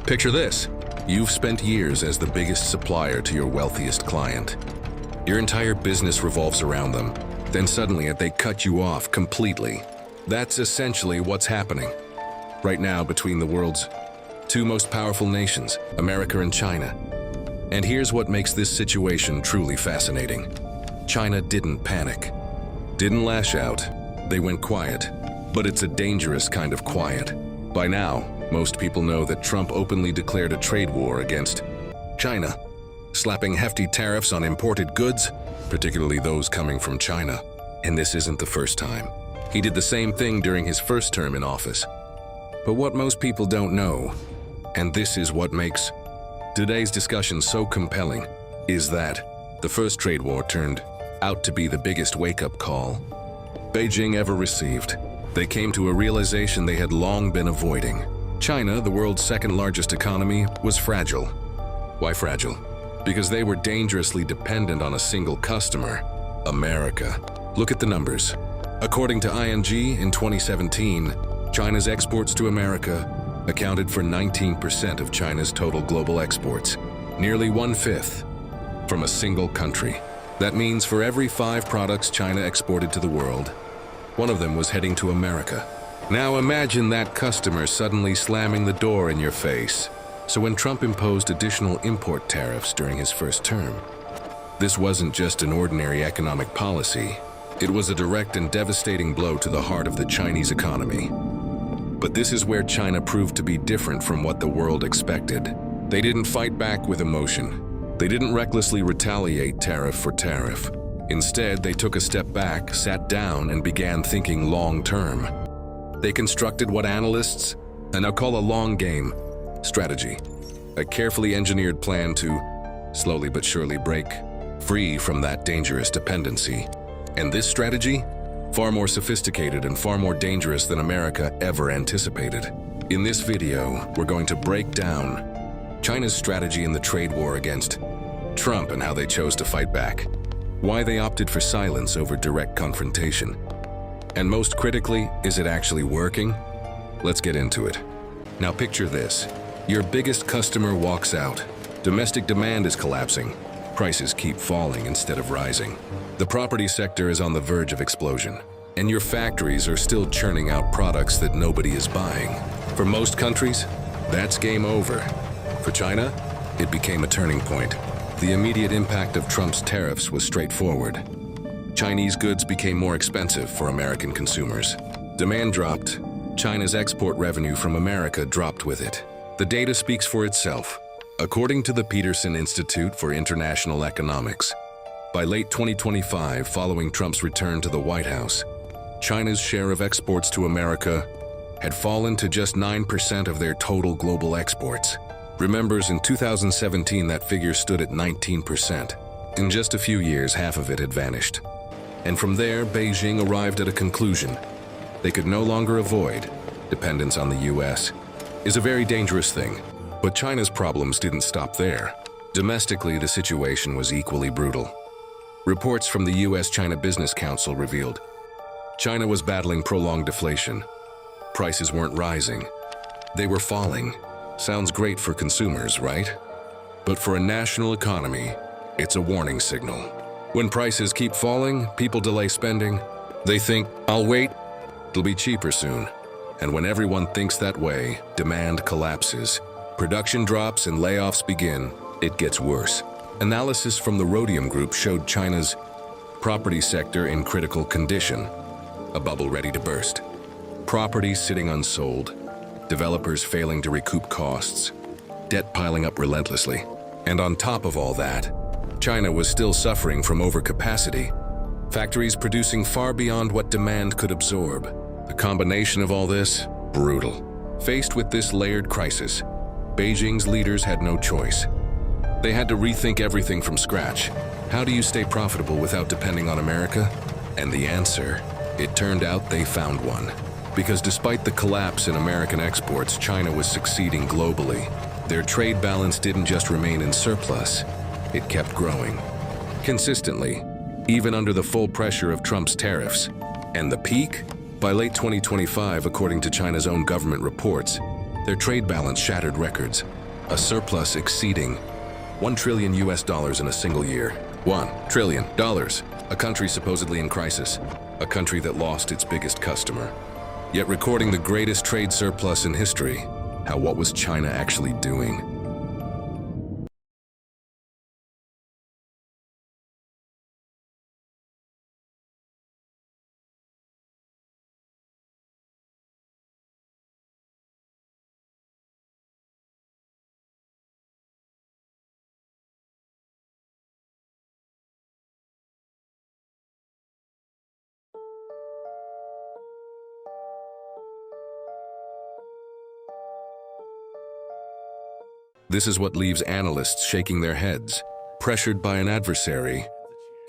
Picture this. You've spent years as the biggest supplier to your wealthiest client. Your entire business revolves around them. Then suddenly they cut you off completely. That's essentially what's happening right now between the world's two most powerful nations, America and China. And here's what makes this situation truly fascinating. China didn't panic, didn't lash out. They went quiet, but it's a dangerous kind of quiet. By now, most people know that Trump openly declared a trade war against China, slapping hefty tariffs on imported goods, particularly those coming from China. And this isn't the first time. He did the same thing during his first term in office. But what most people don't know, and this is what makes today's discussion so compelling, is that the first trade war turned out to be the biggest wake-up call Beijing ever received. They came to a realization they had long been avoiding. China, the world's second-largest economy, was fragile. Why fragile? Because they were dangerously dependent on a single customer, America. Look at the numbers. According to ING, in 2017, China's exports to America accounted for 19% of China's total global exports, nearly 1/5 from a single country. That means for every 5 products China exported to the world, one of them was heading to America. Now imagine that customer suddenly slamming the door in your face. So when Trump imposed additional import tariffs during his first term, this wasn't just an ordinary economic policy. It was a direct and devastating blow to the heart of the Chinese economy. But this is where China proved to be different from what the world expected. They didn't fight back with emotion. They didn't recklessly retaliate tariff for tariff. Instead, they took a step back, sat down, and began thinking long-term. They constructed what analysts now call a long game strategy, a carefully engineered plan to slowly but surely break free from that dangerous dependency. And this strategy, far more sophisticated and far more dangerous than America ever anticipated. In this video, we're going to break down China's strategy in the trade war against Trump and how they chose to fight back, why they opted for silence over direct confrontation, and most critically, is it actually working? Let's get into it. Now picture this. Your biggest customer walks out. Domestic demand is collapsing. Prices keep falling instead of rising. The property sector is on the verge of explosion, and your factories are still churning out products that nobody is buying. For most countries, that's game over. For China, it became a turning point. The immediate impact of Trump's tariffs was straightforward. Chinese goods became more expensive for American consumers. Demand dropped. China's export revenue from America dropped with it. The data speaks for itself. According to the Peterson Institute for International Economics, by late 2025, following Trump's return to the White House, China's share of exports to America had fallen to just 9% of their total global exports. Remembers, in 2017, that figure stood at 19%. In just a few years, half of it had vanished. And from there, Beijing arrived at a conclusion. They could no longer avoid dependence on the US. Is a very dangerous thing. But China's problems didn't stop there. Domestically, the situation was equally brutal. Reports from the US-China Business Council revealed China was battling prolonged deflation. Prices weren't rising. They were falling. Sounds great for consumers, right? But for a national economy, it's a warning signal. When prices keep falling, people delay spending. They think, I'll wait, it'll be cheaper soon. And when everyone thinks that way, demand collapses. Production drops and layoffs begin. It gets worse. Analysis from the Rhodium Group showed China's property sector in critical condition, a bubble ready to burst. Properties sitting unsold, developers failing to recoup costs, debt piling up relentlessly. And on top of all that, China was still suffering from overcapacity, factories producing far beyond what demand could absorb. The combination of all this, brutal. Faced with this layered crisis, Beijing's leaders had no choice. They had to rethink everything from scratch. How do you stay profitable without depending on America? And the answer, it turned out they found one. Because despite the collapse in American exports, China was succeeding globally. Their trade balance didn't just remain in surplus, it kept growing. Consistently, even under the full pressure of Trump's tariffs. And the peak? By late 2025, according to China's own government reports, Their trade balance shattered records, a surplus exceeding $1 trillion in a single year. $1 trillion. A country supposedly in crisis, a country that lost its biggest customer, yet recording the greatest trade surplus in history. What was China actually doing? This is what leaves analysts shaking their heads, pressured by an adversary.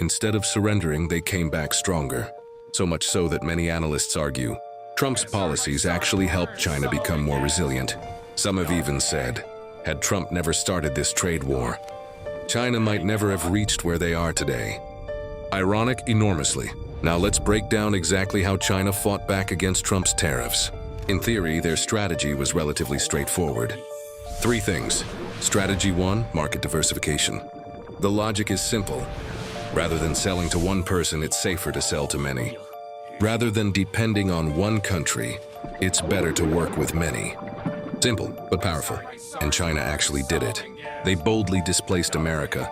Instead of surrendering, they came back stronger. So much so that many analysts argue Trump's policies actually helped China become more resilient. Some have even said, had Trump never started this trade war, China might never have reached where they are today. Ironic enormously. Now let's break down exactly how China fought back against Trump's tariffs. In theory, their strategy was relatively straightforward. 3 things. Strategy 1, market diversification. The logic is simple. Rather than selling to one person, it's safer to sell to many. Rather than depending on one country, it's better to work with many. Simple, but powerful. And China actually did it. They boldly displaced America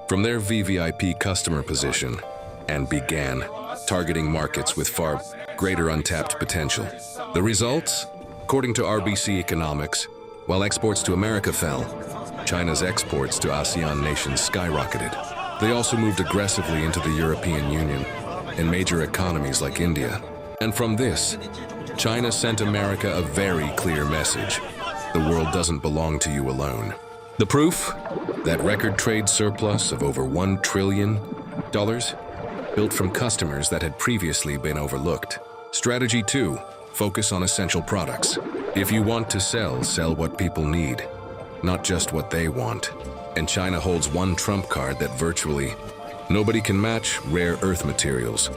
from their VVIP customer position and began targeting markets with far greater untapped potential. The results? According to RBC Economics, while exports to America fell, China's exports to ASEAN nations skyrocketed. They also moved aggressively into the European Union and major economies like India. And from this, China sent America a very clear message. The world doesn't belong to you alone. The proof? That record trade surplus of over $1 trillion built from customers that had previously been overlooked. Strategy 2, focus on essential products. If you want to sell what people need, not just what they want. And China holds one trump card that virtually nobody can match: rare earth materials.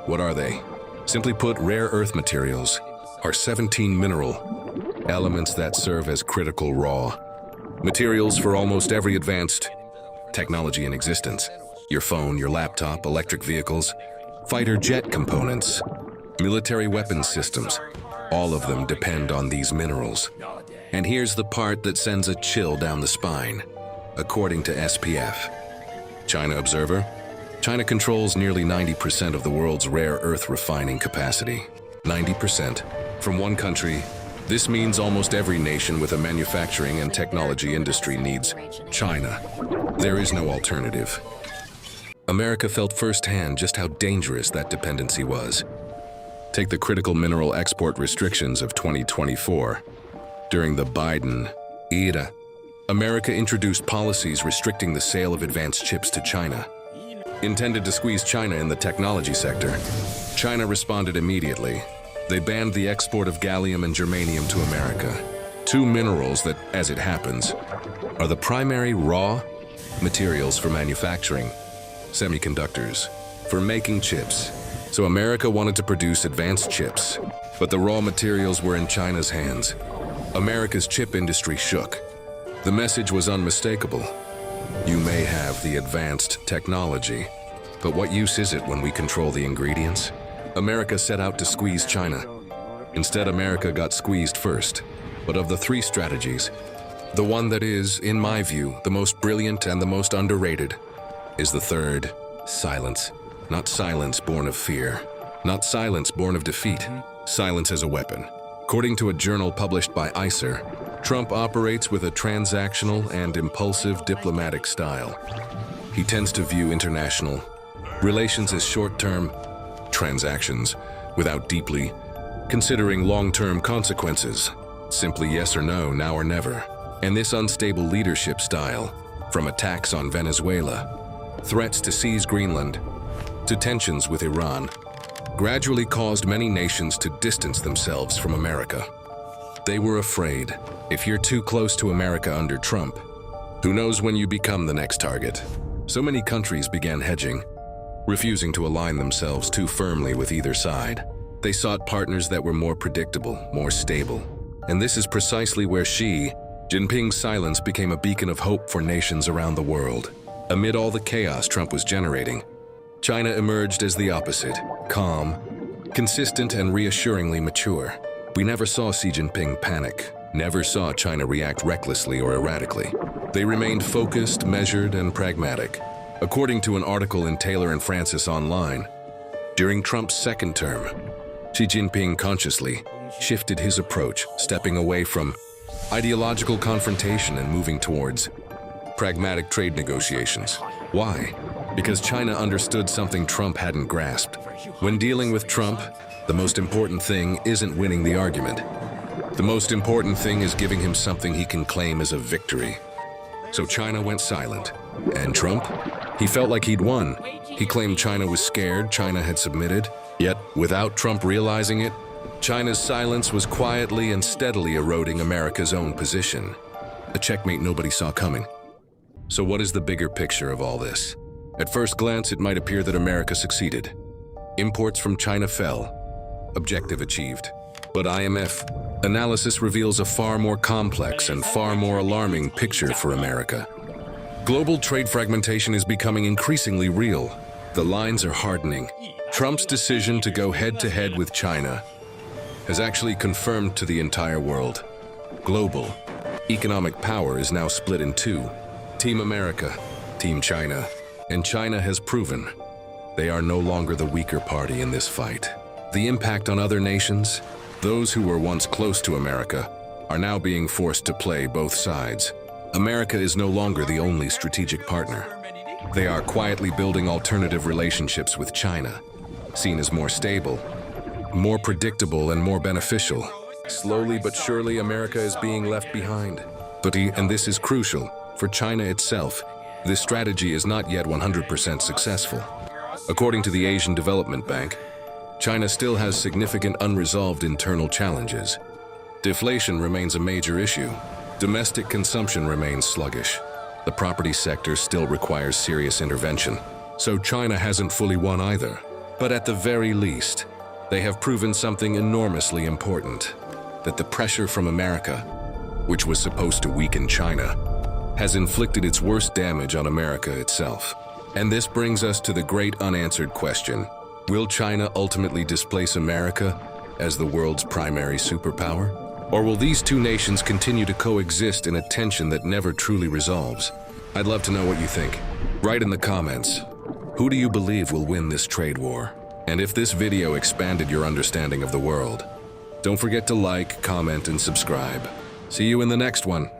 What are they? Simply put, rare earth materials are 17 mineral elements that serve as critical raw materials for almost every advanced technology in existence. Your phone, your laptop, electric vehicles, fighter jet components, military weapons systems. All of them depend on these minerals. And here's the part that sends a chill down the spine. According to SPF, China Observer, China controls nearly 90% of the world's rare earth refining capacity. 90% from one country. This means almost every nation with a manufacturing and technology industry needs China. There is no alternative. America felt firsthand just how dangerous that dependency was. Take the critical mineral export restrictions of 2024. During the Biden era, America introduced policies restricting the sale of advanced chips to China. Intended to squeeze China in the technology sector, China responded immediately. They banned the export of gallium and germanium to America, 2 minerals that, as it happens, are the primary raw materials for manufacturing semiconductors, for making chips. So America wanted to produce advanced chips, but the raw materials were in China's hands. America's chip industry shook. The message was unmistakable. You may have the advanced technology, but what use is it when we control the ingredients? America set out to squeeze China. Instead, America got squeezed first. But of the 3 strategies, the one that is, in my view, the most brilliant and the most underrated is the third: silence. Not silence born of fear, not silence born of defeat. Silence as a weapon. According to a journal published by ICER, Trump operates with a transactional and impulsive diplomatic style. He tends to view international relations as short-term transactions without deeply considering long-term consequences. Simply yes or no, now or never. And this unstable leadership style, from attacks on Venezuela, threats to seize Greenland, to tensions with Iran, gradually caused many nations to distance themselves from America. They were afraid, if you're too close to America under Trump, who knows when you become the next target. So many countries began hedging, refusing to align themselves too firmly with either side. They sought partners that were more predictable, more stable, And this is precisely where Xi Jinping's silence became a beacon of hope for nations around the world. Amid all the chaos Trump was generating, China emerged as the opposite, calm, consistent, and reassuringly mature. We never saw Xi Jinping panic, never saw China react recklessly or erratically. They remained focused, measured, and pragmatic. According to an article in Taylor and Francis Online, during Trump's second term, Xi Jinping consciously shifted his approach, stepping away from ideological confrontation and moving towards pragmatic trade negotiations. Why? Because China understood something Trump hadn't grasped. When dealing with Trump, the most important thing isn't winning the argument. The most important thing is giving him something he can claim as a victory. So China went silent. And Trump? He felt like he'd won. He claimed China was scared, China had submitted. Yet, without Trump realizing it, China's silence was quietly and steadily eroding America's own position. A checkmate nobody saw coming. So what is the bigger picture of all this? At first glance, it might appear that America succeeded. Imports from China fell. Objective achieved. But IMF analysis reveals a far more complex and far more alarming picture for America. Global trade fragmentation is becoming increasingly real. The lines are hardening. Trump's decision to go head-to-head with China has actually confirmed to the entire world. Global economic power is now split in two. Team America, Team China. And China has proven they are no longer the weaker party in this fight. The impact on other nations, those who were once close to America, are now being forced to play both sides. America is no longer the only strategic partner. They are quietly building alternative relationships with China, seen as more stable, more predictable, and more beneficial. Slowly but surely, America is being left behind. And this is crucial for China itself. This strategy is not yet 100% successful. According to the Asian Development Bank, China still has significant unresolved internal challenges. Deflation remains a major issue. Domestic consumption remains sluggish. The property sector still requires serious intervention. So China hasn't fully won either. But at the very least, they have proven something enormously important, that the pressure from America, which was supposed to weaken China, has inflicted its worst damage on America itself. And this brings us to the great unanswered question: will China ultimately displace America as the world's primary superpower? Or will these two nations continue to coexist in a tension that never truly resolves? I'd love to know what you think. Write in the comments. Who do you believe will win this trade war? And if this video expanded your understanding of the world, don't forget to like, comment, and subscribe. See you in the next one.